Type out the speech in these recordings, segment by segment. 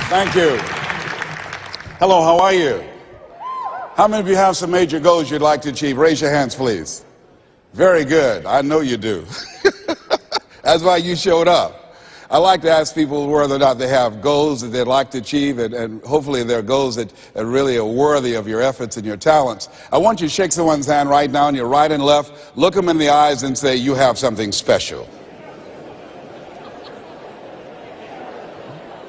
Thank you. Hello, how are you? How many of you have some major goals you'd like to achieve? Raise your hands, please. Very good. I know you do. That's why you showed up. I like to ask people whether or not they have goals that they'd like to achieve, and hopefully they're goals that really are worthy of your efforts and your talents. I want you to shake someone's hand right now on your right and left, look them in the eyes and say, you have something special.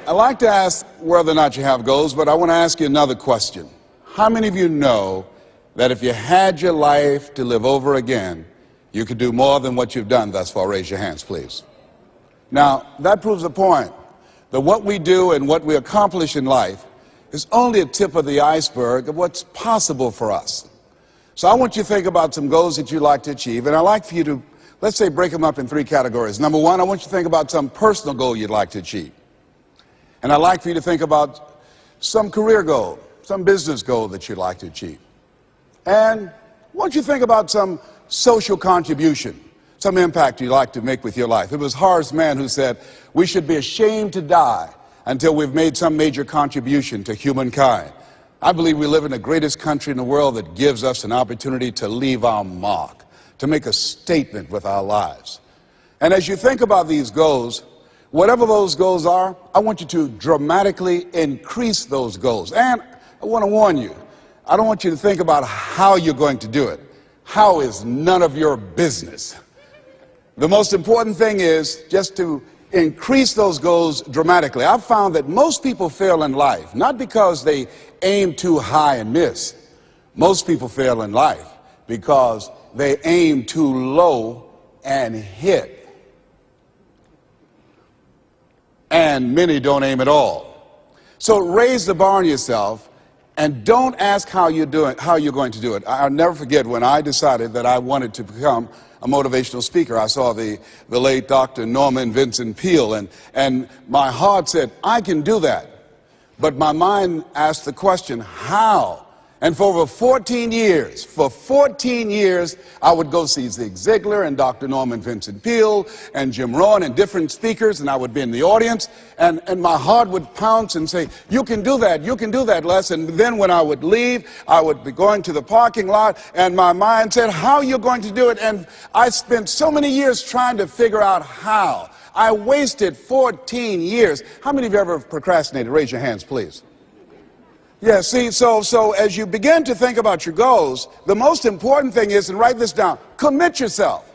I like to ask whether or not you have goals, but I want to ask you another question. How many of you know that if you had your life to live over again, you could do more than what you've done thus far? Raise your hands, please. Now, that proves the point that what we do and what we accomplish in life is only a tip of the iceberg of what's possible for us. So I want you to think about some goals that you'd like to achieve, and I'd like for you to, let's say, break them up in three categories. Number one, I want you to think about some personal goal you'd like to achieve. And I'd like for you to think about some career goal, some business goal that you'd like to achieve. And I want you to think about some social contribution, some impact you'd like to make with your life. It was Horace Mann who said, we should be ashamed to die until we've made some major contribution to humankind. I believe we live in the greatest country in the world that gives us an opportunity to leave our mark, to make a statement with our lives. And as you think about these goals, whatever those goals are, I want you to dramatically increase those goals. And I want to warn you, I don't want you to think about how you're going to do it. How is none of your business. The most important thing is just to increase those goals dramatically. I've found that most people fail in life, not because they aim too high and miss. Most people fail in life because they aim too low and hit. And many don't aim at all. So raise the bar on yourself and don't ask how you're going to do it. I'll never forget when I decided that I wanted to become a motivational speaker. I saw the late Dr. Norman Vincent Peale, and my heart said, I can do that. But my mind asked the question, how? And for over 14 years, I would go see Zig Ziglar and Dr. Norman Vincent Peale and Jim Rohn and different speakers, and I would be in the audience, and my heart would pounce and say, you can do that, Les. And then when I would leave, I would be going to the parking lot, and my mind said, how are you going to do it? And I spent so many years trying to figure out how. I wasted 14 years. How many of you ever procrastinated? Raise your hands, please. Yeah, see, so as you begin to think about your goals, the most important thing is, and write this down, commit yourself.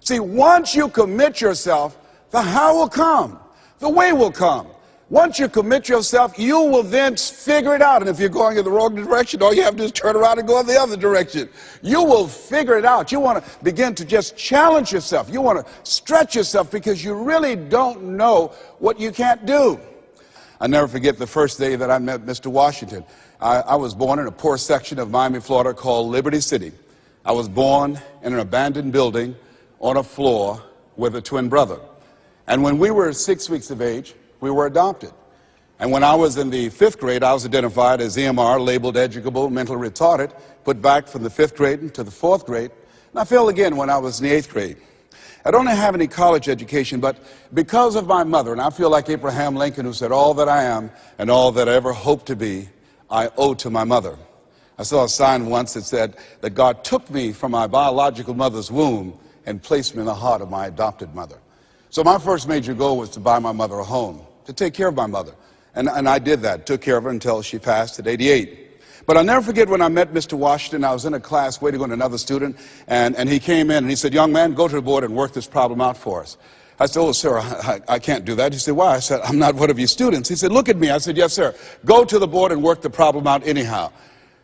See, once you commit yourself, the how will come, the way will come. Once you commit yourself, you will then figure it out. And if you're going in the wrong direction, all you have to do is turn around and go in the other direction. You will figure it out. You want to begin to just challenge yourself. You want to stretch yourself because you really don't know what you can't do. I'll never forget the first day that I met Mr. Washington. I was born in a poor section of Miami, Florida called Liberty City. I was born in an abandoned building on a floor with a twin brother. And when we were 6 weeks of age, we were adopted. And when I was in the 5th grade, I was identified as EMR, labeled educable, mentally retarded, put back from the 5th grade into the 4th grade. And I failed again when I was in the 8th grade. I don't have any college education, but because of my mother, and I feel like Abraham Lincoln, who said, all that I am and all that I ever hope to be, I owe to my mother. I saw a sign once that said that God took me from my biological mother's womb and placed me in the heart of my adopted mother. So my first major goal was to buy my mother a home, to take care of my mother. And I did that, took care of her until she passed at 88. But I'll never forget when I met Mr. Washington. I was in a class waiting on another student, and he came in and he said, young man, go to the board and work this problem out for us. I said, oh, sir, I can't do that. He said, why? I said, I'm not one of your students. He said, look at me. I said, yes, sir. Go to the board and work the problem out anyhow.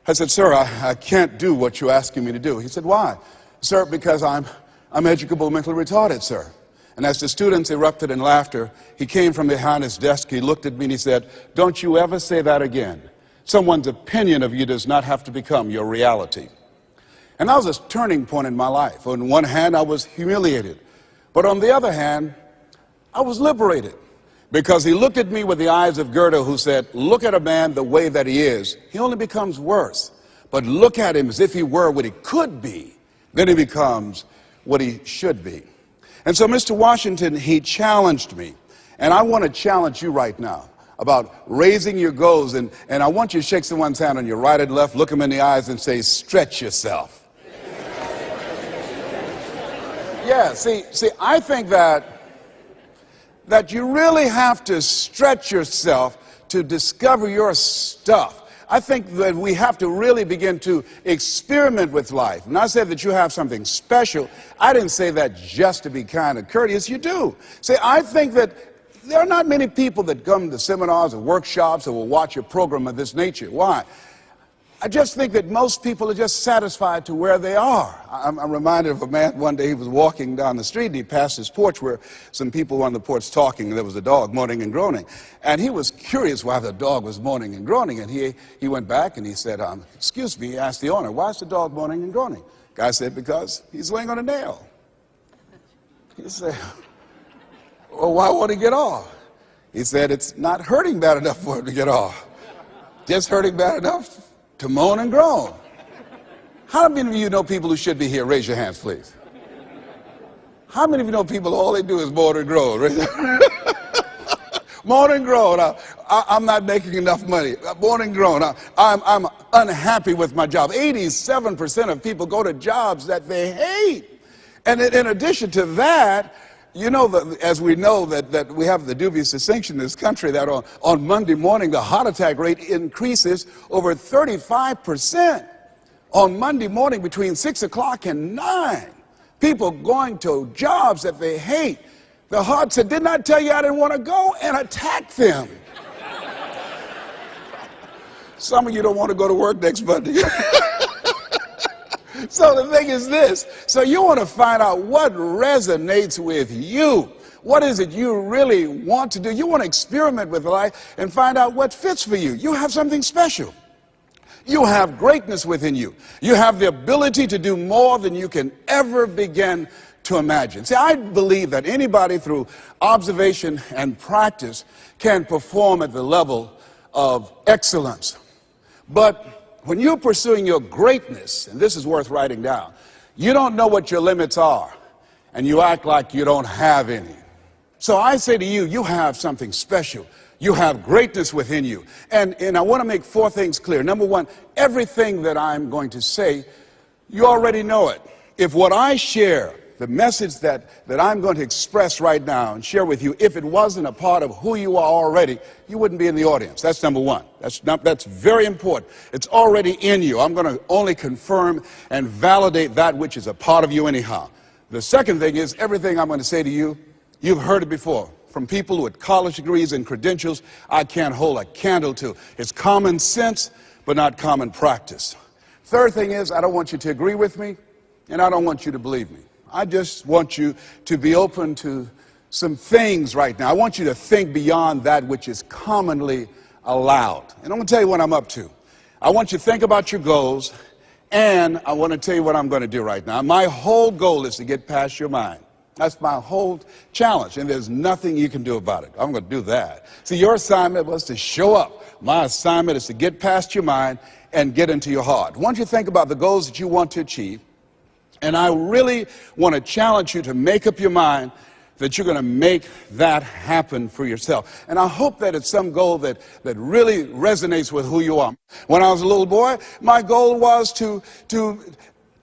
I said, sir, I can't do what you're asking me to do. He said, why? Sir, because I'm educable, mentally retarded, sir. And as the students erupted in laughter, he came from behind his desk, he looked at me and he said, don't you ever say that again. Someone's opinion of you does not have to become your reality. And that was a turning point in my life. On one hand, I was humiliated. But on the other hand, I was liberated. Because he looked at me with the eyes of Goethe, who said, look at a man the way that he is. He only becomes worse. But look at him as if he were what he could be. Then he becomes what he should be. And so Mr. Washington, he challenged me. And I want to challenge you right now. about raising your goals. And I want you to shake someone's hand on your right and left, look them in the eyes and say, stretch yourself. Yeah, see, I think that you really have to stretch yourself to discover your stuff. I think that we have to really begin to experiment with life. And I said that you have something special. I didn't say that just to be kind and courteous. You do. See, I think that there are not many people that come to seminars or workshops or will watch a program of this nature. Why? I just think that most people are just satisfied to where they are. I'm reminded of a man one day. He was walking down the street and he passed his porch where some people were on the porch talking, and there was a dog moaning and groaning. And he was curious why the dog was moaning and groaning. And he went back and he said, excuse me, he asked the owner, why is the dog moaning and groaning? Guy said, because he's laying on a nail. He said, well, why won't he get off? He said, it's not hurting bad enough for him to get off. Just hurting bad enough to moan and groan. How many of you know people who should be here? Raise your hands, please. How many of you know people, all they do is moan and groan? Moan and groan. I'm not making enough money. Moan and groan. I'm unhappy with my job. 87% of people go to jobs that they hate. And in addition to that, you know, as we know that we have the dubious distinction in this country that on Monday morning the heart attack rate increases over 35%. On Monday morning between 6 o'clock and 9, people going to jobs that they hate. The heart said, didn't I tell you I didn't want to go? And attack them. Some of you don't want to go to work next Monday. So the thing is this. So you want to find out what resonates with you. What is it you really want to do? You want to experiment with life and find out what fits for you. You have something special. You have greatness within you. You have the ability to do more than you can ever begin to imagine. See, I believe that anybody through observation and practice can perform at the level of excellence. But when you're pursuing your greatness, and this is worth writing down, you don't know what your limits are, and you act like you don't have any. So I say to you, you have something special. You have greatness within you. And I want to make 4 things clear. Number 1, everything that I'm going to say, you already know it. If what I share, the message that I'm going to express right now and share with you, if it wasn't a part of who you are already, you wouldn't be in the audience. That's number 1. That's very important. It's already in you. I'm going to only confirm and validate that which is a part of you anyhow. The second thing is, everything I'm going to say to you, you've heard it before. From people with college degrees and credentials, I can't hold a candle to. It's common sense, but not common practice. Third thing is, I don't want you to agree with me, and I don't want you to believe me. I just want you to be open to some things right now. I want you to think beyond that which is commonly allowed. And I'm going to tell you what I'm up to. I want you to think about your goals, and I want to tell you what I'm going to do right now. My whole goal is to get past your mind. That's my whole challenge, and there's nothing you can do about it. I'm going to do that. See, your assignment was to show up. My assignment is to get past your mind and get into your heart. Once you think about the goals that you want to achieve, and I really want to challenge you to make up your mind that you're going to make that happen for yourself. And I hope that it's some goal that really resonates with who you are. When I was a little boy, my goal was to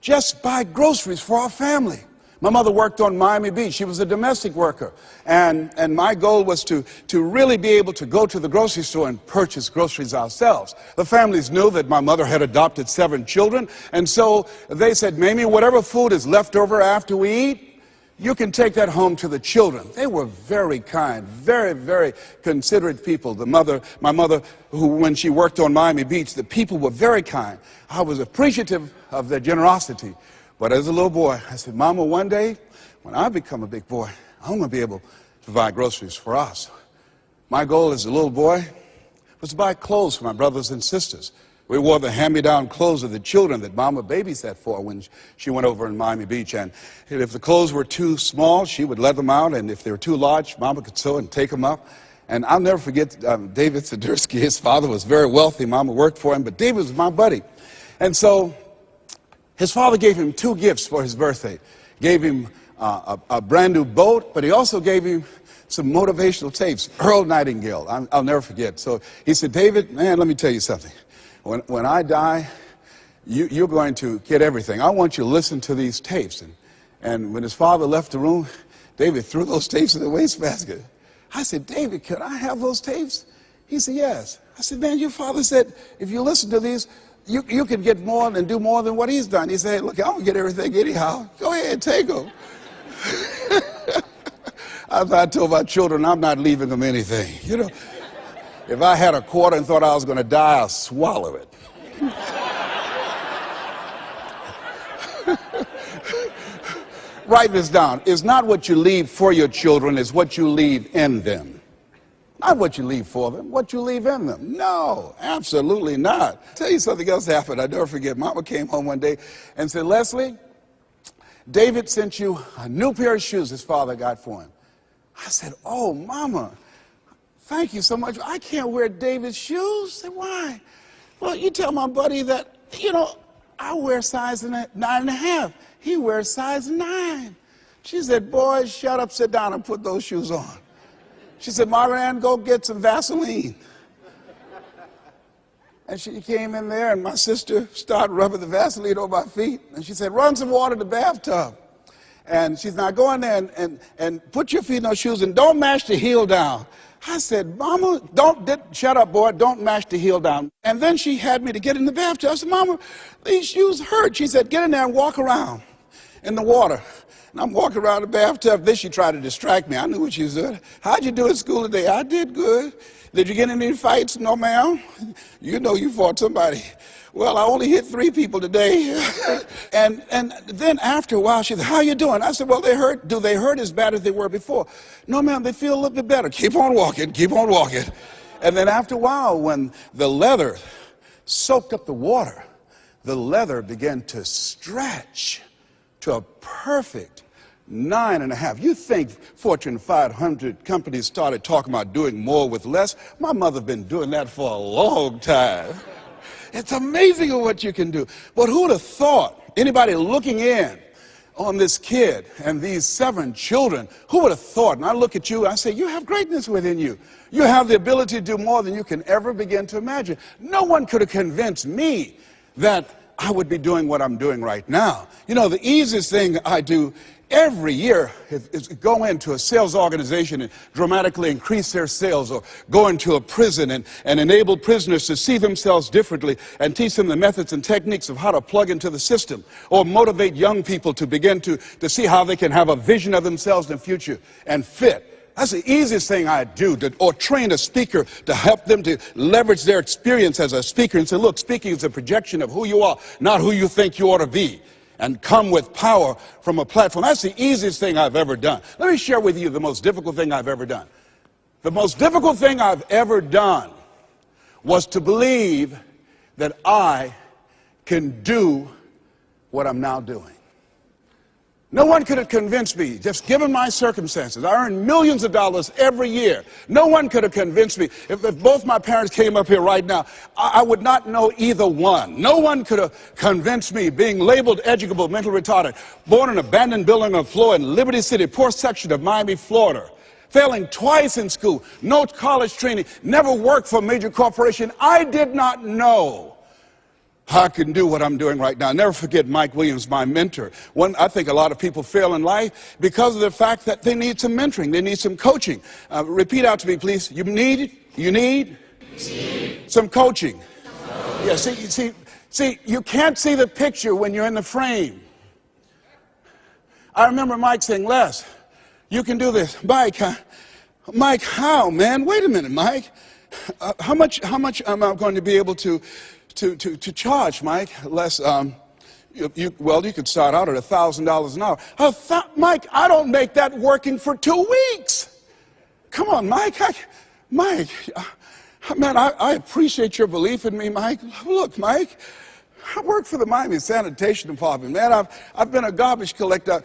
just buy groceries for our family. My mother worked on Miami Beach. She was a domestic worker. And my goal was to really be able to go to the grocery store and purchase groceries ourselves. The families knew that my mother had adopted 7 children. And so they said, Mamie, whatever food is left over after we eat, you can take that home to the children. They were very kind, very, very considerate people. My mother, who when she worked on Miami Beach, the people were very kind. I was appreciative of their generosity. But as a little boy, I said, Mama, one day, when I become a big boy, I'm going to be able to buy groceries for us. My goal as a little boy was to buy clothes for my brothers and sisters. We wore the hand-me-down clothes of the children that Mama babysat for when she went over in Miami Beach. And if the clothes were too small, she would let them out. And if they were too large, Mama could sew and take them up. And I'll never forget David Sidursky. His father was very wealthy. Mama worked for him, but David was my buddy. And so his father gave him 2 gifts for his birthday. Gave him a brand new boat, but he also gave him some motivational tapes. Earl Nightingale, I'll never forget. So he said, David, man, let me tell you something. When I die, you're going to get everything. I want you to listen to these tapes. And when his father left the room, David threw those tapes in the wastebasket. I said, David, could I have those tapes? He said, yes. I said, man, your father said, if you listen to these, you can get more and do more than what he's done. He said, hey, look, I'm going to get everything anyhow. Go ahead, take them. I told my children, I'm not leaving them anything. You know, if I had a quarter and thought I was going to die, I'll swallow it. Write this down. It's not what you leave for your children, it's what you leave in them. Not what you leave for them, what you leave in them. No, absolutely not. I'll tell you something else happened. I never forget. Mama came home one day and said, Leslie, David sent you a new pair of shoes his father got for him. I said, oh, Mama, thank you so much. I can't wear David's shoes. I said, why? Well, you tell my buddy that, you know, I wear size 9.5. He wears size 9. She said, boy, shut up, sit down, and put those shoes on. She said, Margaret Ann, go get some Vaseline. And she came in there, and my sister started rubbing the Vaseline on my feet. And she said, run some water in the bathtub. And she's now go in there and put your feet in those shoes and don't mash the heel down. I said, Mama, shut up, boy, don't mash the heel down. And then she had me to get in the bathtub. I said, Mama, these shoes hurt. She said, get in there and walk around in the water. And I'm walking around the bathtub. Then she tried to distract me. I knew what she was doing. How'd you do at school today? I did good. Did you get in any fights? No, ma'am. You know you fought somebody. Well, I only hit 3 people today. and then after a while, she said, how you doing? I said, well, they hurt. Do they hurt as bad as they were before? No, ma'am, they feel a little bit better. Keep on walking, keep on walking. And then after a while, when the leather soaked up the water, the leather began to stretch to a perfect 9.5. You think Fortune 500 companies started talking about doing more with less? My mother been doing that for a long time. It's amazing what you can do. But who would have thought, anybody looking in on this kid and these 7 children, who would have thought? And I look at you and I say, you have greatness within you. You have the ability to do more than you can ever begin to imagine. No one could have convinced me that I would be doing what I'm doing right now. You know, the easiest thing I do every year is go into a sales organization and dramatically increase their sales, or go into a prison and enable prisoners to see themselves differently and teach them the methods and techniques of how to plug into the system, or motivate young people to begin to see how they can have a vision of themselves in the future and fit. That's the easiest thing I do, or train a speaker to help them to leverage their experience as a speaker and say, look, speaking is a projection of who you are, not who you think you ought to be, and come with power from a platform. That's the easiest thing I've ever done. Let me share with you the most difficult thing I've ever done. The most difficult thing I've ever done was to believe that I can do what I'm now doing. No one could have convinced me, just given my circumstances. I earn millions of dollars every year. No one could have convinced me. If both my parents came up here right now, I would not know either one. No one could have convinced me, being labeled educable, mentally retarded, born in an abandoned building on the floor in Liberty City, poor section of Miami, Florida, failing twice in school, no college training, never worked for a major corporation. I did not know I can do what I'm doing right now. I'll never forget Mike Williams, my mentor. I think a lot of people fail in life because of the fact that they need some mentoring. They need some coaching. Repeat out to me, please. You need some coaching. Yeah, see, you can't see the picture when you're in the frame. I remember Mike saying, Les, you can do this. Mike, how, man? Wait a minute, Mike. How much am I going to be able to charge, Mike? Les, you could start out at $1,000 an hour. Mike, I don't make that working for 2 weeks. Come on, Mike. Man, I appreciate your belief in me, Mike. Look, Mike, I work for the Miami Sanitation Department, man. I've been a garbage collector.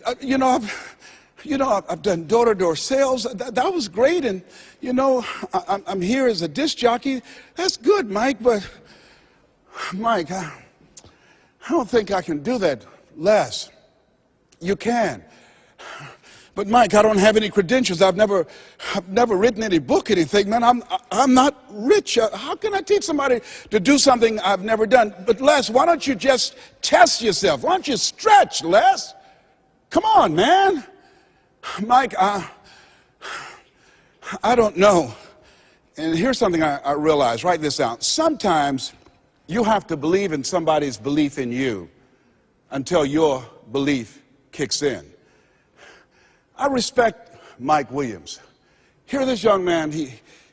I've done door-to-door sales. That was great, and I'm here as a disc jockey. That's good, Mike, but Mike, I don't think I can do that. Les, you can. But Mike, I don't have any credentials. I've never written any book, anything. Man, I'm not rich. How can I teach somebody to do something I've never done? But Les, why don't you just test yourself? Why don't you stretch, Les? Come on, man. Mike, I don't know. And here's something I realized. Write this down. Sometimes you have to believe in somebody's belief in you until your belief kicks in. I respect Mike Williams. Here, this young man,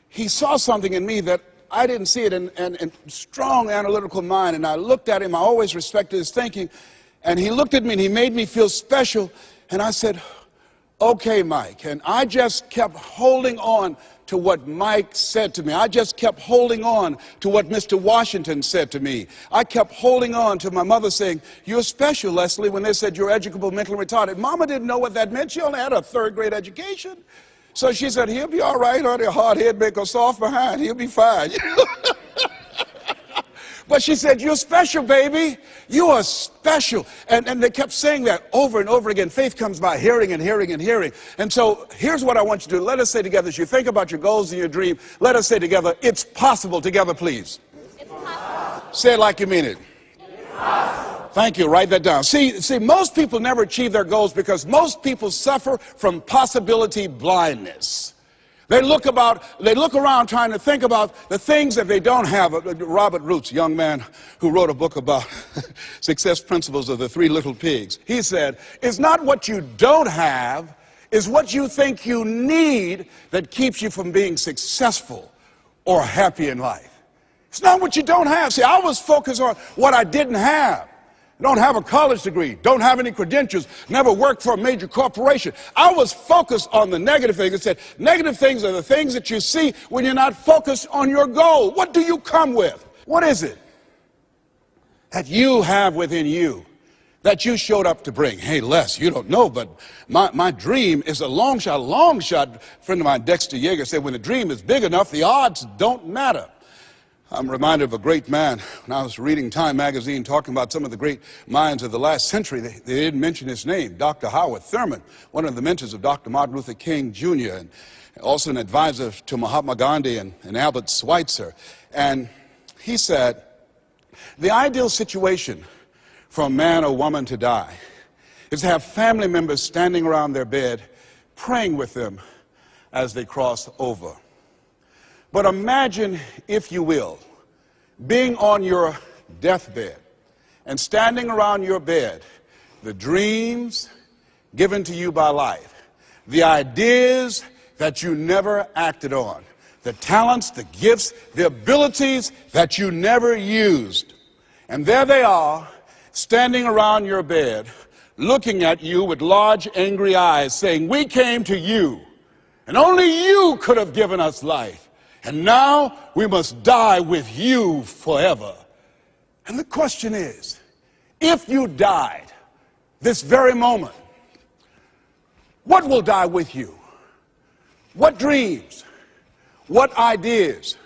he saw something in me that I didn't see it, and strong analytical mind, and I looked at him. I always respected his thinking, and he looked at me and he made me feel special, and I said, okay, Mike. And I just kept holding on to what Mike said to me. I just kept holding on to what Mr. Washington said to me. I kept holding on to my mother saying, you're special, Leslie, when they said you're educable, mentally retarded. Mama didn't know what that meant. She only had a third-grade education. So she said, he'll be all right, honey, a hard head make a soft behind. He'll be fine. But she said, you're special, baby. You are special. And they kept saying that over and over again. Faith comes by hearing and hearing and hearing. And so here's what I want you to do. Let us say together, as you think about your goals and your dream, let us say together, it's possible. Together, please. It's possible. Say it like you mean it. It's possible. Thank you. Write that down. See, most people never achieve their goals because most people suffer from possibility blindness. They look around trying to think about the things that they don't have. Robert Roots, young man who wrote a book about success principles of the Three Little Pigs. He said, it's not what you don't have, it's what you think you need that keeps you from being successful or happy in life. It's not what you don't have. See, I was focused on what I didn't have. Don't have a college degree, don't have any credentials, never worked for a major corporation. I was focused on the negative things. It said, negative things are the things that you see when you're not focused on your goal. What do you come with? What is it that you have within you that you showed up to bring? Hey, Les, you don't know, but my dream is a long shot. A friend of mine, Dexter Yeager, said, when the dream is big enough, the odds don't matter. I'm reminded of a great man when I was reading Time magazine talking about some of the great minds of the last century. They didn't mention his name, Dr. Howard Thurman, one of the mentors of Dr. Martin Luther King Jr., and also an advisor to Mahatma Gandhi and Albert Schweitzer. And he said, the ideal situation for a man or woman to die is to have family members standing around their bed praying with them as they cross over. But imagine, if you will, being on your deathbed and standing around your bed, the dreams given to you by life, the ideas that you never acted on, the talents, the gifts, the abilities that you never used. And there they are, standing around your bed, looking at you with large, angry eyes, saying, we came to you, and only you could have given us life. And now we must die with you forever. And the question is, if you died this very moment, what will die with you? What dreams? What ideas?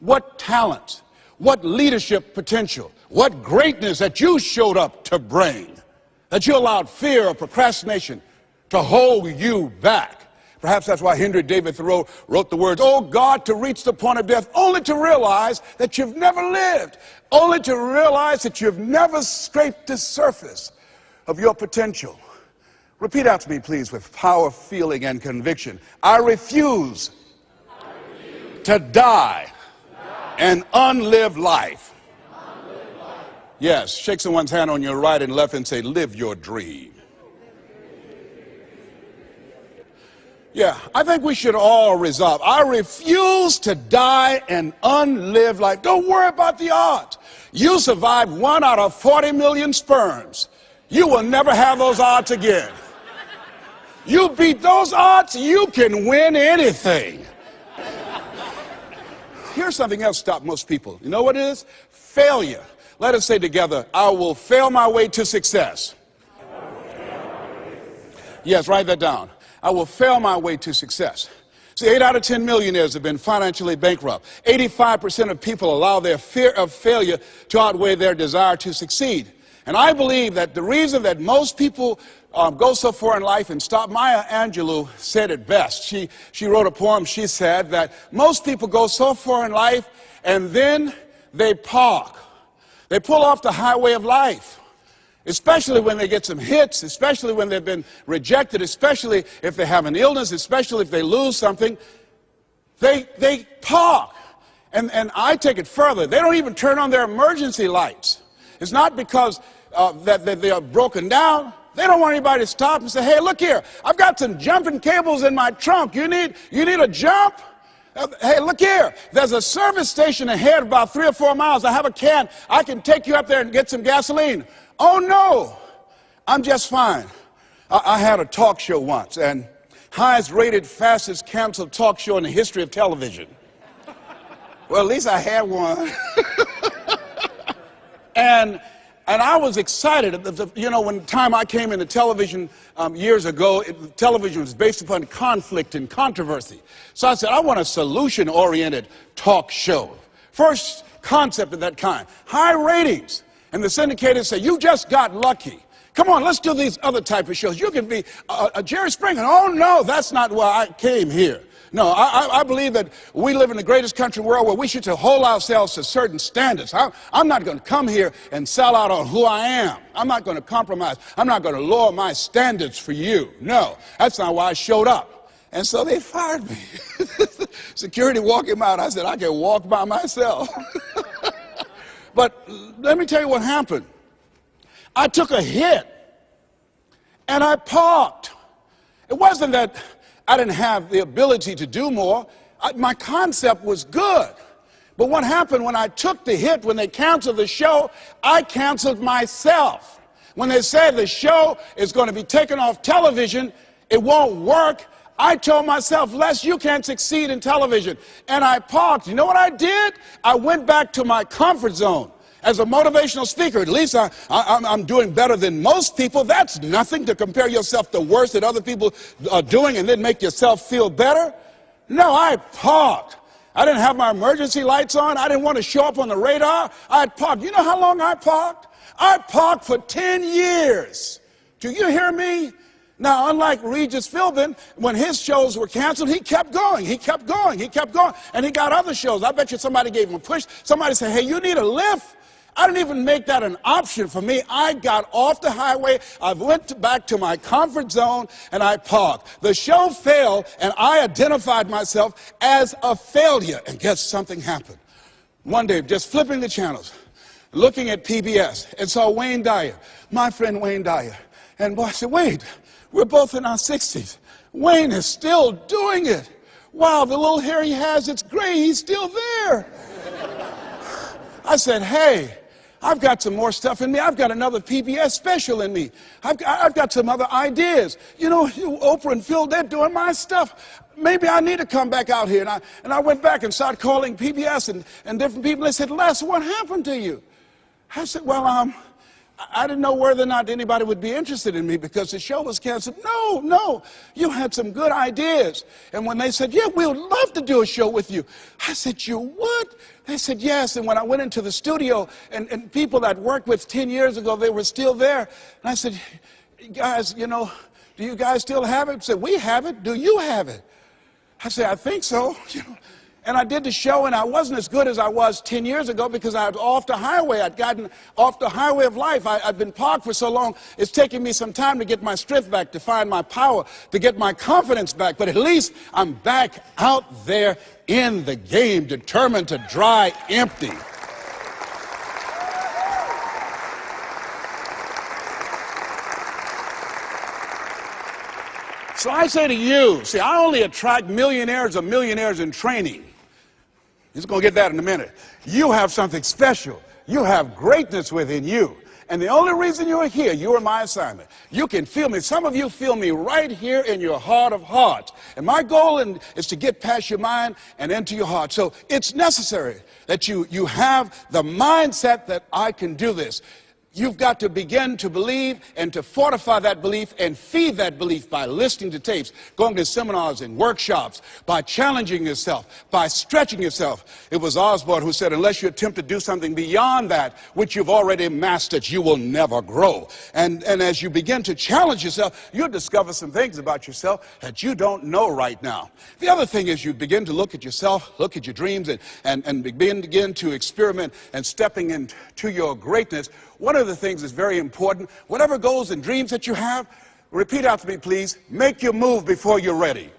What talents? What leadership potential? What greatness that you showed up to bring? That you allowed fear or procrastination to hold you back? Perhaps that's why Henry David Thoreau wrote the words, oh God, to reach the point of death, only to realize that you've never lived, only to realize that you've never scraped the surface of your potential. Repeat out to me, please, with power, feeling, and conviction. I refuse to die an unlived life. Yes, shake someone's hand on your right and left and say, live your dream. Yeah, I think we should all resolve. I refuse to die an unlived life. Don't worry about the odds. You survived 1 out of 40 million sperms. You will never have those odds again. You beat those odds, you can win anything. Here's something else stops most people. You know what it is? Failure. Let us say together, I will fail my way to success. Yes, write that down. I will fail my way to success. See, 8 out of 10 millionaires have been financially bankrupt. 85% of people allow their fear of failure to outweigh their desire to succeed. And I believe that the reason that most people go so far in life and stop, Maya Angelou said it best. She wrote a poem. She said that most people go so far in life and then they park. They pull off the highway of life, especially when they get some hits, especially when they've been rejected, especially if they have an illness, especially if they lose something. They park. And I take it further. They don't even turn on their emergency lights. It's not because that they are broken down. They don't want anybody to stop and say, hey, look here, I've got some jumping cables in my trunk. You need a jump? Hey, look here, there's a service station ahead about 3 or 4 miles. I have a can. I can take you up there and get some gasoline. Oh, no, I'm just fine. I had a talk show once, and highest rated, fastest canceled talk show in the history of television. Well, at least I had one. And I was excited. You know, when the time I came into television years ago, television was based upon conflict and controversy. So I said, I want a solution-oriented talk show. First concept of that kind. High ratings. And the syndicators say, you just got lucky. Come on, let's do these other type of shows. You can be a Jerry Springer. Oh, no, that's not why I came here. No, I believe that we live in the greatest country in the world where we should hold ourselves to certain standards. I'm not going to come here and sell out on who I am. I'm not going to compromise. I'm not going to lower my standards for you. No, that's not why I showed up. And so they fired me. Security walked him out. I said, I can walk by myself. But let me tell you what happened. I took a hit, and I parked. It wasn't that I didn't have the ability to do more. My concept was good. But what happened when I took the hit, when they canceled the show, I canceled myself. When they said the show is going to be taken off television, it won't work, I told myself, Les, you can't succeed in television. And I parked. You know what I did? I went back to my comfort zone. As a motivational speaker, at least I'm doing better than most people. That's nothing to compare yourself to worse that other people are doing and then make yourself feel better. No, I parked. I didn't have my emergency lights on. I didn't want to show up on the radar. I parked. You know how long I parked? I parked for 10 years. Do you hear me? Now, unlike Regis Philbin, when his shows were canceled, he kept going. He kept going. He kept going. And he got other shows. I bet you somebody gave him a push. Somebody said, hey, you need a lift? I didn't even make that an option for me. I got off the highway, I went back to my comfort zone, and I parked. The show failed, and I identified myself as a failure. And guess something happened. One day, just flipping the channels, looking at PBS, and saw Wayne Dyer, my friend Wayne Dyer. And boy, I said, Wayne, we're both in our 60s. Wayne is still doing it. Wow, the little hair he has, it's gray, he's still there. I said, hey, I've got some more stuff in me. I've got another PBS special in me. I've got some other ideas. You know, Oprah and Phil, they're doing my stuff. Maybe I need to come back out here. And I went back and started calling PBS and different people. They said, Les, what happened to you? I said, well, I didn't know whether or not anybody would be interested in me because the show was canceled. No, you had some good ideas. And when they said, yeah, we would love to do a show with you, I said, you would? They said, yes. And when I went into the studio and people that worked with 10 years ago, they were still there. And I said, guys, you know, do you guys still have it? They said, we have it. Do you have it? I said, I think so. You know, and I did the show, and I wasn't as good as I was 10 years ago because I was off the highway. I'd gotten off the highway of life. I'd been parked for so long, it's taking me some time to get my strength back, to find my power, to get my confidence back. But at least I'm back out there in the game, determined to dry empty. So I say to you, see, I only attract millionaires or millionaires in training. He's going to get that in a minute. You have something special. You have greatness within you. And the only reason you're here, you are my assignment. You can feel me. Some of you feel me right here in your heart of hearts. And my goal is to get past your mind and into your heart. So it's necessary that you have the mindset that I can do this. You've got to begin to believe and to fortify that belief and feed that belief by listening to tapes, going to seminars and workshops, by challenging yourself, by stretching yourself. It was Osborne who said, unless you attempt to do something beyond that which you've already mastered, you will never grow. And as you begin to challenge yourself, you'll discover some things about yourself that you don't know right now. The other thing is you begin to look at yourself, look at your dreams, and begin to experiment and stepping into your greatness. One of the things that's very important, whatever goals and dreams that you have, repeat after me, please. Make your move before you're ready.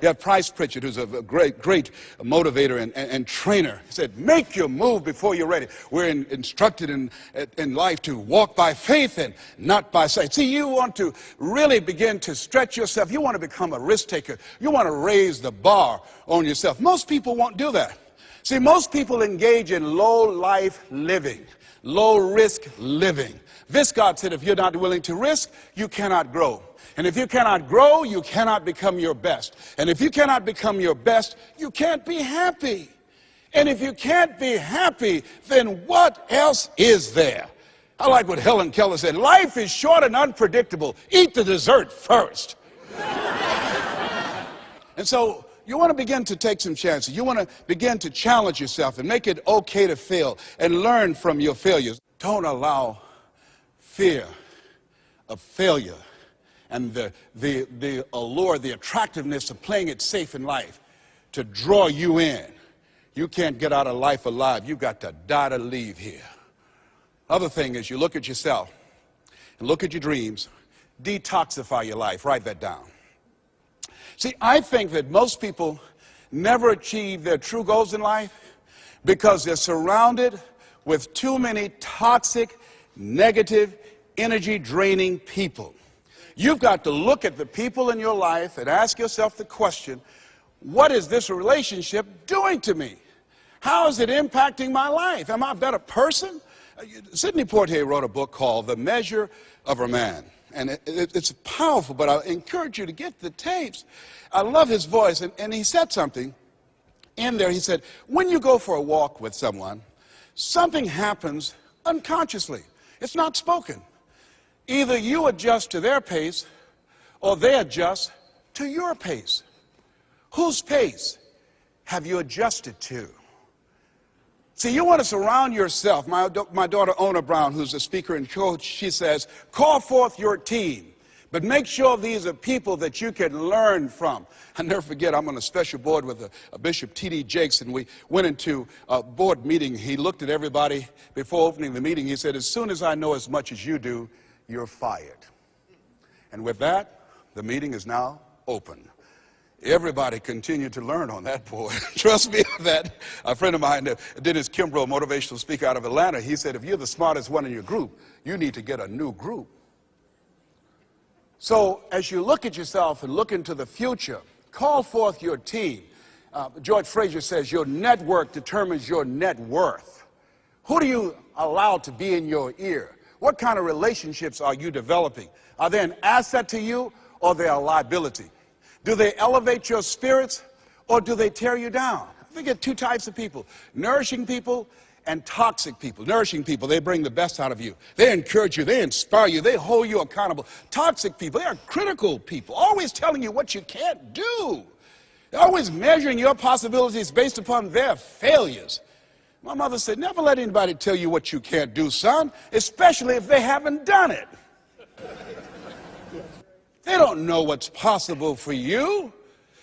You have Price Pritchett, who's a great motivator and trainer. He said, make your move before you're ready. We're instructed in life to walk by faith and not by sight. See, you want to really begin to stretch yourself. You want to become a risk taker. You want to raise the bar on yourself. Most people won't do that. See, most people engage in low-life living, low-risk living. Viscott said, if you're not willing to risk, you cannot grow. And if you cannot grow, you cannot become your best. And if you cannot become your best, you can't be happy. And if you can't be happy, then what else is there? I like what Helen Keller said, life is short and unpredictable. Eat the dessert first. And so, you want to begin to take some chances. You want to begin to challenge yourself and make it okay to fail and learn from your failures. Don't allow fear of failure and the allure, the attractiveness of playing it safe in life to draw you in. You can't get out of life alive. You've got to die to leave here. Other thing is you look at yourself and look at your dreams. Detoxify your life. Write that down. See, I think that most people never achieve their true goals in life because they're surrounded with too many toxic, negative, energy-draining people. You've got to look at the people in your life and ask yourself the question, what is this relationship doing to me? How is it impacting my life? Am I a better person? Sidney Poitier wrote a book called The Measure of a Man. And it's powerful, but I encourage you to get the tapes. I love his voice, and he said something in there. He said, when you go for a walk with someone, something happens unconsciously. It's not spoken. Either you adjust to their pace, or they adjust to your pace. Whose pace have you adjusted to? See, you want to surround yourself. My daughter, Ona Brown, who's a speaker and coach, she says, call forth your team, but make sure these are people that you can learn from. I'll never forget, I'm on a special board with a Bishop T.D. Jakes, and we went into a board meeting. He looked at everybody before opening the meeting. He said, as soon as I know as much as you do, you're fired. And with that, the meeting is now open. Everybody continued to learn on that board. Trust me that a friend of mine, Dennis Kimbrough, motivational speaker out of Atlanta, he said, if you're the smartest one in your group, you need to get a new group. So as you look at yourself and look into the future, call forth your team. George Fraser says your network determines your net worth. Who do you allow to be in your ear? What kind of relationships are you developing? Are they an asset to you, or are they a liability? Do they elevate your spirits, or do they tear you down? I think there are two types of people: nourishing people and toxic people. Nourishing people, they bring the best out of you. They encourage you, they inspire you, they hold you accountable. Toxic people, they are critical people, always telling you what you can't do. They're always measuring your possibilities based upon their failures. My mother said, never let anybody tell you what you can't do, son, especially if they haven't done it. They don't know what's possible for you.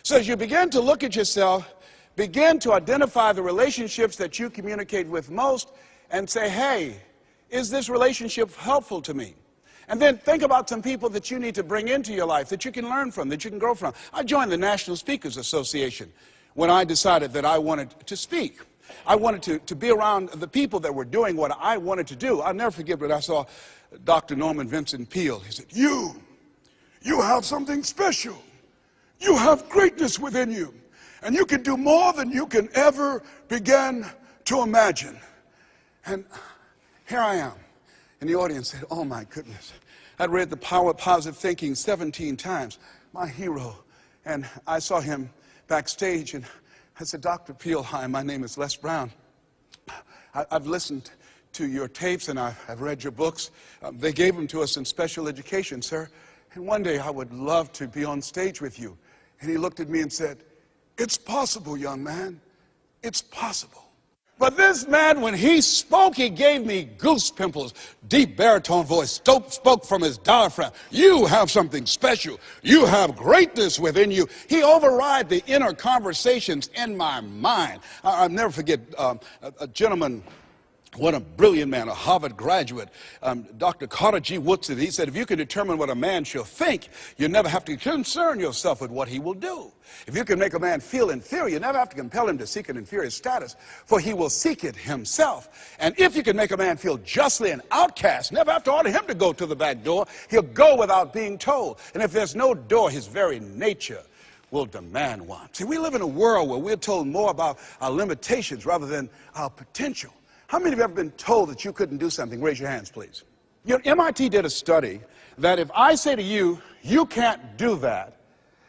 So as you begin to look at yourself, begin to identify the relationships that you communicate with most and say, hey, is this relationship helpful to me? And then think about some people that you need to bring into your life that you can learn from, that you can grow from. I joined the National Speakers Association when I decided that I wanted to speak. I wanted to be around the people that were doing what I wanted to do. I'll never forget when I saw Dr. Norman Vincent Peale. He said, you have something special. You have greatness within you. And you can do more than you can ever begin to imagine. And here I am. And the audience said, oh my goodness. I'd read The Power of Positive Thinking 17 times. My hero. And I saw him backstage, and I said, Dr. Peale, hi, my name is Les Brown. I've listened to your tapes and I've read your books. They gave them to us in special education, sir. And one day I would love to be on stage with you. And he looked at me and said, "It's possible, young man. It's possible." But this man, when he spoke, he gave me goose pimples. Deep baritone voice, spoke from his diaphragm. You have something special. You have greatness within you. He override the inner conversations in my mind. I'll never forget a gentleman, what a brilliant man, a Harvard graduate, Dr. Carter G. Woodson. He said, if you can determine what a man shall think, you never have to concern yourself with what he will do. If you can make a man feel inferior, you never have to compel him to seek an inferior status, for he will seek it himself. And if you can make a man feel justly an outcast, never have to order him to go to the back door. He'll go without being told. And if there's no door, his very nature will demand one. See, we live in a world where we're told more about our limitations rather than our potential. How many of you have ever been told that you couldn't do something? Raise your hands, please. You know, MIT did a study that if I say to you, you can't do that,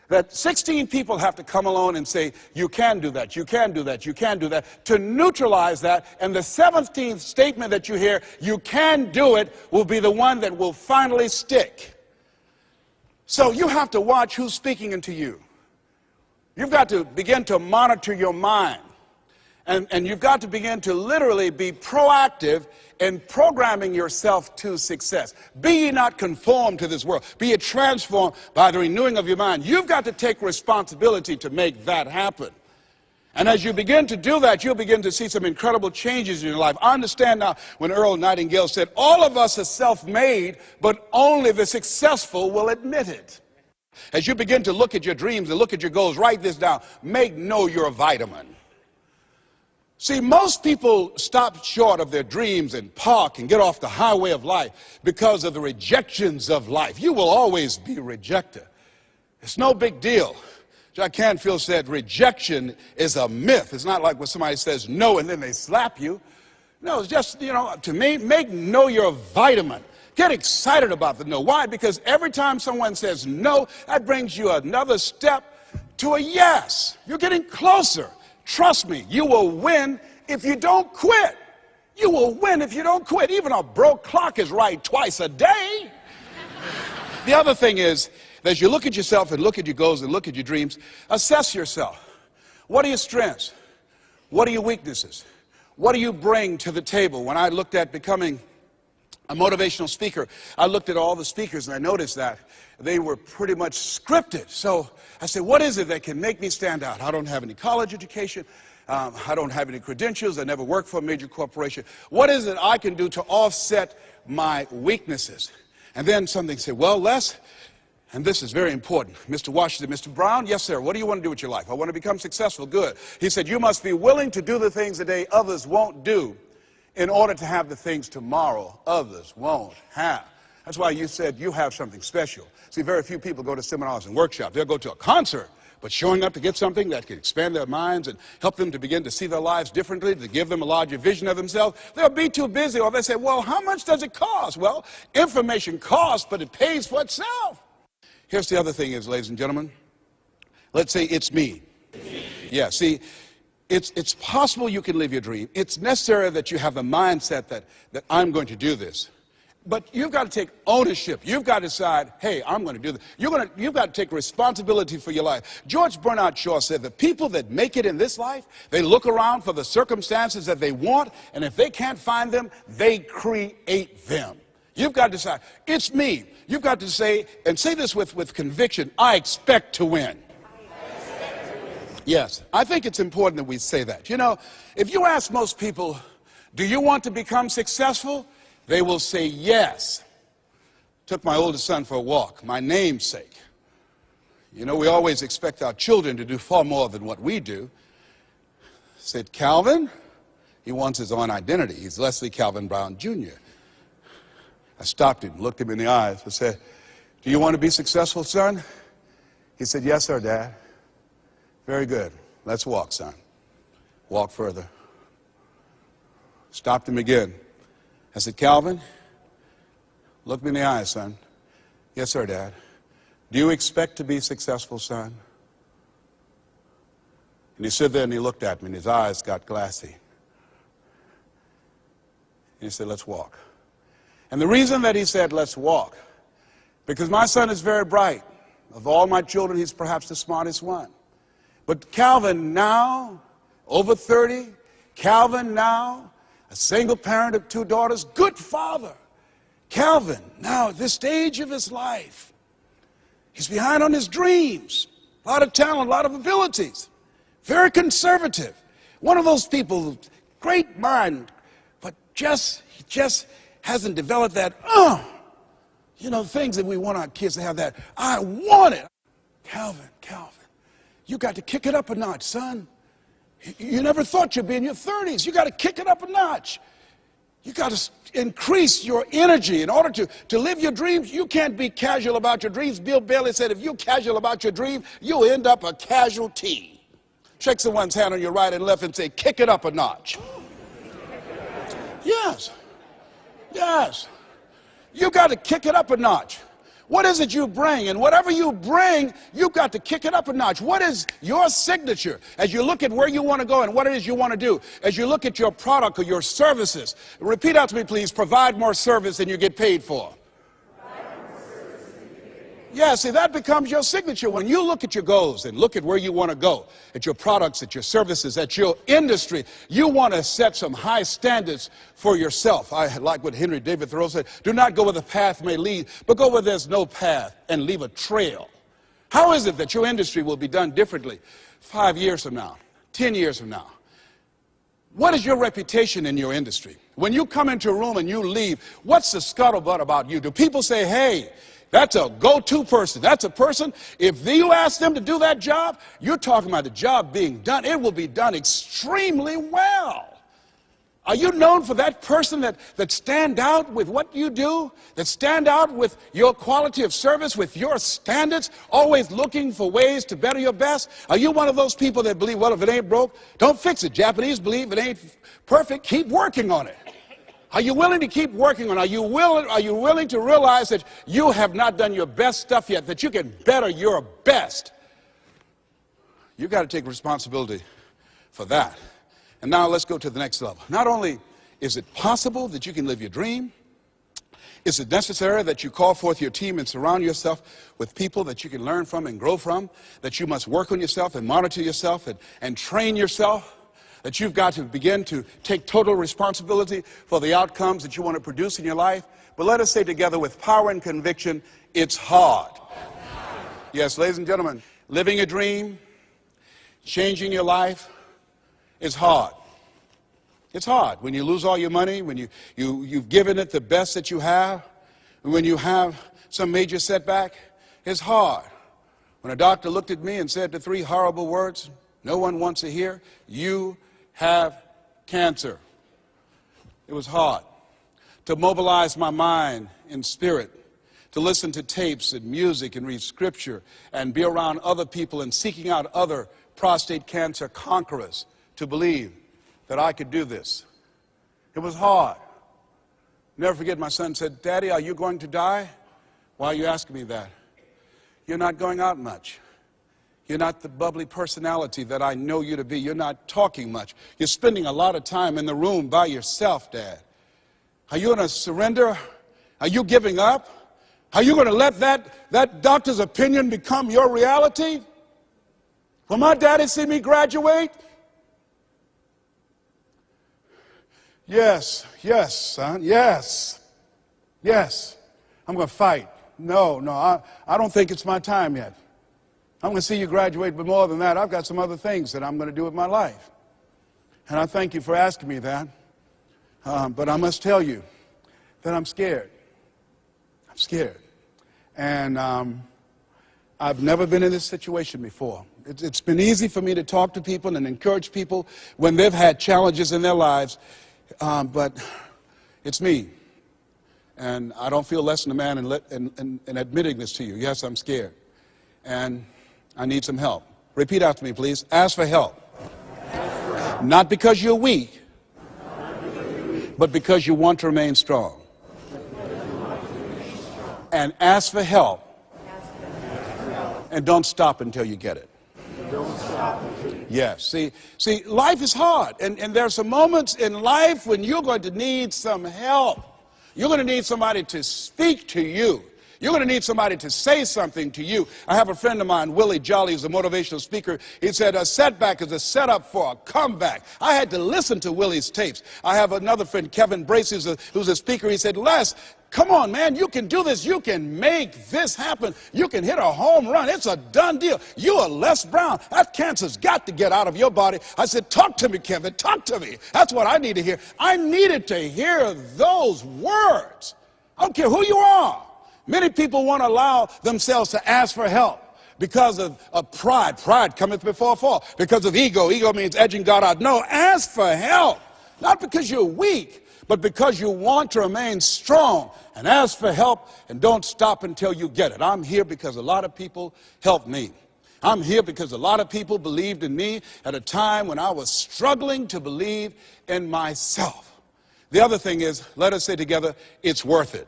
that 16 people have to come along and say, you can do that, you can do that, you can do that, to neutralize that, and the 17th statement that you hear, you can do it, will be the one that will finally stick. So you have to watch who's speaking into you. You've got to begin to monitor your mind. And you've got to begin to literally be proactive in programming yourself to success. Be ye not conformed to this world. Be ye transformed by the renewing of your mind. You've got to take responsibility to make that happen. And as you begin to do that, you'll begin to see some incredible changes in your life. I understand now when Earl Nightingale said, all of us are self-made, but only the successful will admit it. As you begin to look at your dreams and look at your goals, write this down. Make know you're a vitamin. See, most people stop short of their dreams and park and get off the highway of life because of the rejections of life. You will always be a rejecter. It's no big deal. Jack Canfield said rejection is a myth. It's not like when somebody says no and then they slap you. No, it's just, you know, to me, make no you're a vitamin. Get excited about the no. Why? Because every time someone says no, that brings you another step to a yes. You're getting closer. Trust me, you will win if you don't quit. You will win if you don't quit. Even a broke clock is right twice a day. The other thing is, as you look at yourself and look at your goals and look at your dreams, assess yourself. What are your strengths? What are your weaknesses? What do you bring to the table? When I looked at becoming a motivational speaker, I looked at all the speakers and I noticed that they were pretty much scripted. So I said, what is it that can make me stand out? I don't have any college education. I don't have any credentials. I never worked for a major corporation. What is it I can do to offset my weaknesses? And then something said, well, Les, and this is very important. Mr. Washington, Mr. Brown, yes, sir. What do you want to do with your life? I want to become successful. Good. He said, you must be willing to do the things today others won't do in order to have the things tomorrow others won't have. That's why you said you have something special. See, very few people go to seminars and workshops. They'll go to a concert, but showing up to get something that can expand their minds and help them to begin to see their lives differently, to give them a larger vision of themselves, they'll be too busy. Or they say, well, how much does it cost? Well, information costs, but it pays for itself. Here's the other thing is, ladies and gentlemen, let's say it's me. Yeah, see, it's possible you can live your dream. It's necessary that you have the mindset that I'm going to do this. But you've got to take ownership. You've got to decide, hey, I'm going to do this. You've got to take responsibility for your life. George Bernard Shaw said the people that make it in this life, they look around for the circumstances that they want, and if they can't find them, they create them. You've got to decide, it's me. You've got to say, and say this with conviction, I expect to win. Yes, I think it's important that we say that. You know, if you ask most people, do you want to become successful? They will say yes. Took my oldest son for a walk, my namesake. You know, we always expect our children to do far more than what we do. Said, Calvin, he wants his own identity. He's Leslie Calvin Brown, Jr. I stopped him, looked him in the eyes, and said, do you want to be successful, son? He said, yes, sir, Dad. Very good. Let's walk, son. Walk further. Stopped him again. I said, Calvin, look me in the eyes, son. Yes, sir, Dad. Do you expect to be successful, son? And he stood there and he looked at me and his eyes got glassy. And he said, let's walk. And the reason that he said, let's walk, because my son is very bright. Of all my children, he's perhaps the smartest one. But Calvin now, over 30, Calvin now, a single parent of 2 daughters, good father. Calvin, now at this stage of his life, he's behind on his dreams. A lot of talent, a lot of abilities. Very conservative. One of those people, great mind, but he just hasn't developed that, things that we want our kids to have, that, I want it. Calvin, you got to kick it up a notch, son. You never thought you'd be in your 30s. You got to kick it up a notch. You got to increase your energy in order to live your dreams. You can't be casual about your dreams. Bill Bailey said, if you're casual about your dream, you'll end up a casualty. Shake someone's hand on your right and left and say, kick it up a notch. Yes. You got to kick it up a notch. What is it you bring? And whatever you bring, you've got to kick it up a notch. What is your signature as you look at where you want to go and what it is you want to do? As you look at your product or your services, repeat out to me, please. Provide more service than you get paid for. Yeah, see, that becomes your signature. When you look at your goals and look at where you want to go, at your products, at your services, at your industry, you want to set some high standards for yourself. I like what Henry David Thoreau said, do not go where the path may lead, but go where there's no path and leave a trail. How is it that your industry will be done differently 5 years from now, 10 years from now? What is your reputation in your industry? When you come into a room and you leave, what's the scuttlebutt about you? Do people say, hey, that's a go-to person. That's a person, if you ask them to do that job, you're talking about the job being done. It will be done extremely well. Are you known for that person that stand out with what you do, that stand out with your quality of service, with your standards, always looking for ways to better your best? Are you one of those people that believe, well, if it ain't broke, don't fix it? Japanese believe it ain't perfect, keep working on it. Are you willing to keep working on it? Are you willing to realize that you have not done your best stuff yet, that you can better your best? You've got to take responsibility for that. And now let's go to the next level. Not only is it possible that you can live your dream, is it necessary that you call forth your team and surround yourself with people that you can learn from and grow from, that you must work on yourself and monitor yourself and train yourself, that you've got to begin to take total responsibility for the outcomes that you want to produce in your life. But let us say together with power and conviction, it's hard. Yes, ladies and gentlemen, living a dream, changing your life is hard. It's hard when you lose all your money, when you've given it the best that you have, when you have some major setback. It's hard. When a doctor looked at me and said the 3 horrible words no one wants to hear, you have cancer. It was hard to mobilize my mind and spirit, to listen to tapes and music and read scripture and be around other people and seeking out other prostate cancer conquerors to believe that I could do this. It was hard. Never forget, my son said, Daddy, are you going to die? Why are you asking me that? You're not going out much. You're not the bubbly personality that I know you to be. You're not talking much. You're spending a lot of time in the room by yourself, Dad. Are you going to surrender? Are you giving up? Are you going to let that doctor's opinion become your reality? Will my daddy see me graduate? Yes, son, yes. I'm going to fight. No, I don't think it's my time yet. I'm going to see you graduate, but more than that, I've got some other things that I'm going to do with my life. And I thank you for asking me that. But I must tell you that I'm scared. I'm scared. And I've never been in this situation before. It's been easy for me to talk to people and encourage people when they've had challenges in their lives. But it's me. And I don't feel less than a man in admitting this to you. Yes, I'm scared. And I need some help. Repeat after me, please. Ask for help. Not because you're weak, but because you want to remain strong. And ask for help. And don't stop until you get it. Yes, see, life is hard, and there are some moments in life when you're going to need some help. You're going to need somebody to speak to you. You're going to need somebody to say something to you. I have a friend of mine, Willie Jolly, who's a motivational speaker. He said, a setback is a setup for a comeback. I had to listen to Willie's tapes. I have another friend, Kevin Brace, who's a speaker. He said, Les, come on, man, you can do this. You can make this happen. You can hit a home run. It's a done deal. You are Les Brown. That cancer's got to get out of your body. I said, talk to me, Kevin. Talk to me. That's what I need to hear. I needed to hear those words. I don't care who you are. Many people won't allow themselves to ask for help because of pride. Pride cometh before a fall. Because of ego. Ego means edging God out. No, ask for help. Not because you're weak, but because you want to remain strong. And ask for help and don't stop until you get it. I'm here because a lot of people helped me. I'm here because a lot of people believed in me at a time when I was struggling to believe in myself. The other thing is, let us say together, it's worth it.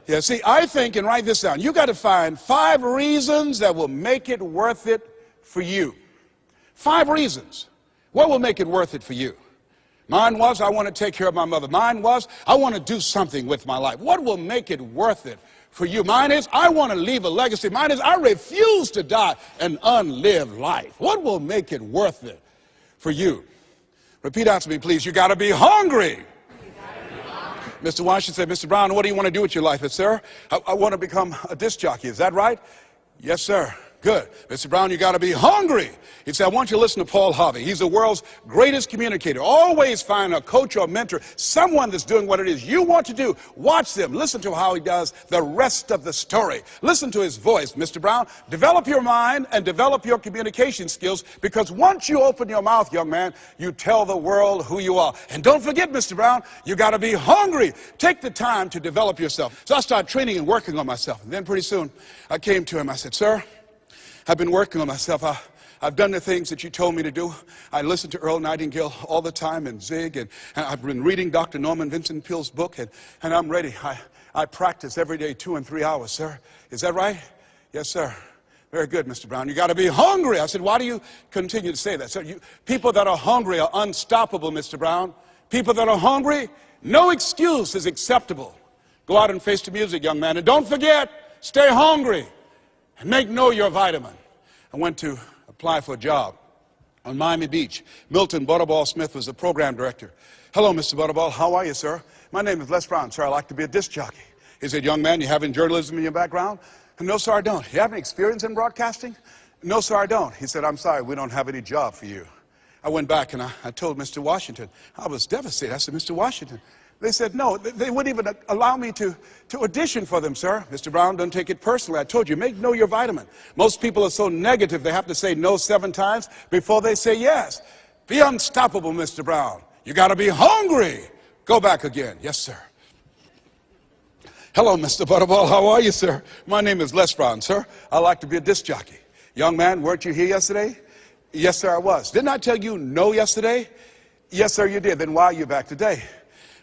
Yeah, see, I think, and write this down, you got to find 5 reasons that will make it worth it for you. 5 reasons. What will make it worth it for you? Mine was, I want to take care of my mother. Mine was, I want to do something with my life. What will make it worth it for you? Mine is, I want to leave a legacy. Mine is, I refuse to die an unlived life. What will make it worth it for you? Repeat after me, please. You got to be hungry. Mr. Washington said, Mr. Brown, what do you want to do with your life? I said, sir, I want to become a disc jockey. Is that right? Yes, sir. Good. Mr. Brown, you got to be hungry. He said, I want you to listen to Paul Harvey. He's the world's greatest communicator. Always find a coach or mentor, someone that's doing what it is you want to do. Watch them. Listen to how he does the rest of the story. Listen to his voice, Mr. Brown. Develop your mind and develop your communication skills, because once you open your mouth, young man, you tell the world who you are. And don't forget, Mr. Brown, you got to be hungry. Take the time to develop yourself. So I started training and working on myself. And then pretty soon I came to him. I said, sir, I've been working on myself. I've done the things that you told me to do. I listen to Earl Nightingale all the time and Zig, and I've been reading Dr. Norman Vincent Peale's book, and I'm ready. I practice every day 2 and 3 hours, sir. Is that right? Yes, sir. Very good, Mr. Brown. You got to be hungry. I said, why do you continue to say that? Sir, people that are hungry are unstoppable, Mr. Brown. People that are hungry, no excuse is acceptable. Go out and face the music, young man. And don't forget, stay hungry. And make know your vitamin. I went to apply for a job on Miami Beach. Milton Butterball Smith was the program director. Hello, Mr. Butterball. How are you, sir? My name is Les Brown, sir. I like to be a disc jockey. He said, young man, you have any journalism in your background? No, sir, I don't. You have any experience in broadcasting? No, sir, I don't. He said, I'm sorry, we don't have any job for you. I went back and I told Mr. Washington. I was devastated. I said, Mr. Washington. They said, no, they wouldn't even allow me to audition for them, sir. Mr. Brown, don't take it personally. I told you, know your vitamin. Most people are so negative, they have to say no 7 times before they say yes. Be unstoppable, Mr. Brown. You got to be hungry. Go back again. Yes, sir. Hello, Mr. Butterball. How are you, sir? My name is Les Brown, sir. I like to be a disc jockey. Young man, weren't you here yesterday? Yes, sir, I was. Didn't I tell you no yesterday? Yes, sir, you did. Then why are you back today?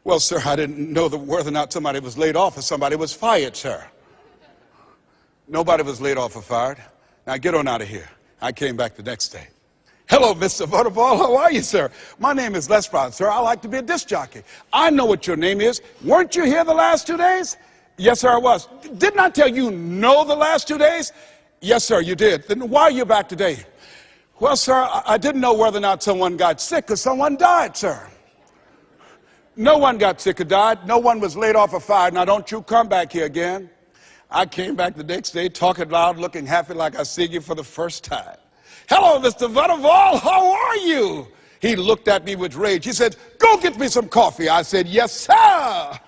Well, sir, I didn't know whether or not somebody was laid off or somebody was fired, sir. Nobody was laid off or fired. Now get on out of here. I came back the next day. Hello, Mr. Butterball. How are you, sir? My name is Les Brown, sir. I like to be a disc jockey. I know what your name is. Weren't you here the last 2 days? Yes, sir, I was. Didn't I tell you no the last 2 days? Yes, sir, you did. Then why are you back today? Well, sir, I didn't know whether or not someone got sick because someone died, sir. No one got sick or died. No one was laid off or fired. Now, don't you come back here again. I came back the next day talking loud, looking happy like I see you for the first time. Hello, Mr. Butterball. How are you? He looked at me with rage. He said, go get me some coffee. I said, yes, sir.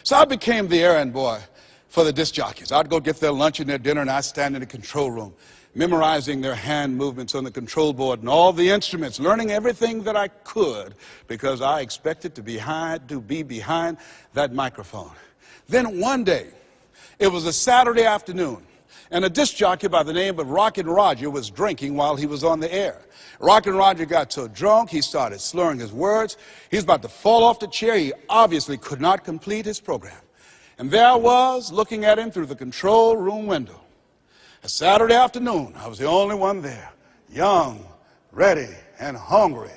So I became the errand boy for the disc jockeys. I'd go get their lunch and their dinner, and I'd stand in the control room, memorizing their hand movements on the control board and all the instruments, learning everything that I could because I expected to be behind that microphone. Then one day, it was a Saturday afternoon, and a disc jockey by the name of Rockin' Roger was drinking while he was on the air. Rockin' Roger got so drunk, he started slurring his words. He was about to fall off the chair. He obviously could not complete his program. And there I was, looking at him through the control room window. A Saturday afternoon, I was the only one there, young, ready, and hungry,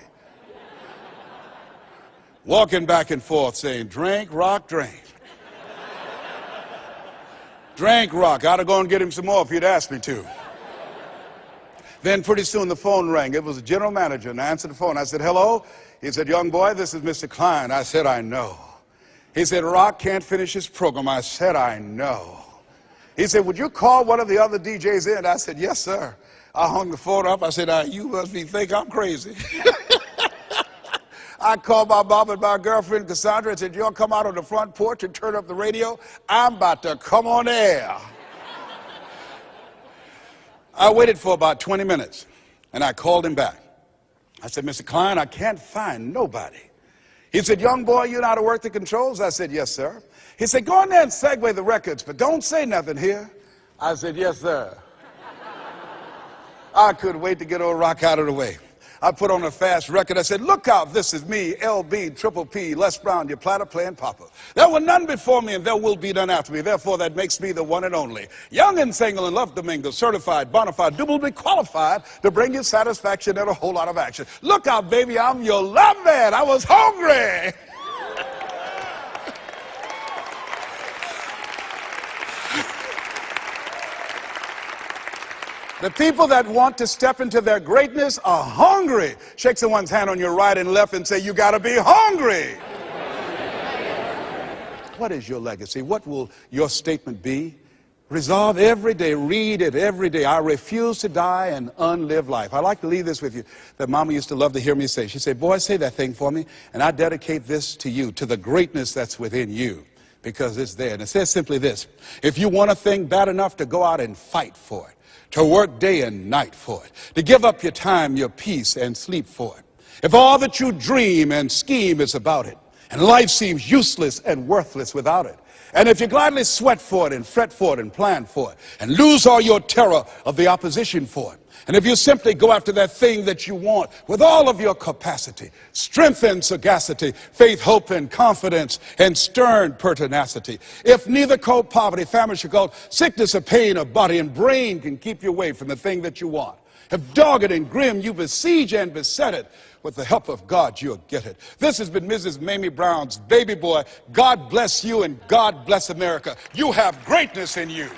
walking back and forth saying, drink, rock, drink. Drink, rock. I'd have gone and get him some more if he'd asked me to. Then pretty soon the phone rang. It was the general manager, and I answered the phone. I said, hello? He said, young boy, this is Mr. Klein. I said, I know. He said, Rock can't finish his program. I said, I know. He said, would you call one of the other DJs in? I said, yes, sir. I hung the phone up. I said, you must think I'm crazy. I called my mom and my girlfriend, Cassandra, and said, y'all come out on the front porch and turn up the radio. I'm about to come on air. I waited for about 20 minutes, and I called him back. I said, Mr. Klein, I can't find nobody. He said, young boy, you know how to work the controls? I said, yes, sir. He said, go in there and segue the records, but don't say nothing here. I said, yes, sir. I couldn't wait to get old Rock out of the way. I put on a fast record. I said, look out, this is me, LB, Triple P, Les Brown, your platter playing Papa. There were none before me, and there will be none after me. Therefore, that makes me the one and only. Young and single and love to mingle, certified, bona fide, doubly qualified to bring you satisfaction and a whole lot of action. Look out, baby, I'm your love man. I was hungry. The people that want to step into their greatness are hungry. Shake someone's hand on your right and left and say, you got to be hungry. What is your legacy? What will your statement be? Resolve every day, read it every day. I refuse to die an unlived life. I like to leave this with you that Mama used to love to hear me say. She'd say, boy, say that thing for me, and I dedicate this to you, to the greatness that's within you, because it's there. And it says simply this: if you want a thing bad enough to go out and fight for it, to work day and night for it, to give up your time, your peace, and sleep for it, if all that you dream and scheme is about it, and life seems useless and worthless without it, and if you gladly sweat for it and fret for it and plan for it, and lose all your terror of the opposition for it, and if you simply go after that thing that you want with all of your capacity, strength and sagacity, faith, hope, and confidence, and stern pertinacity, if neither cold poverty, famine, shall sickness or pain of body and brain can keep you away from the thing that you want, if dogged and grim you besiege and beset it, with the help of God, you'll get it. This has been Mrs. Mamie Brown's Baby Boy. God bless you and God bless America. You have greatness in you.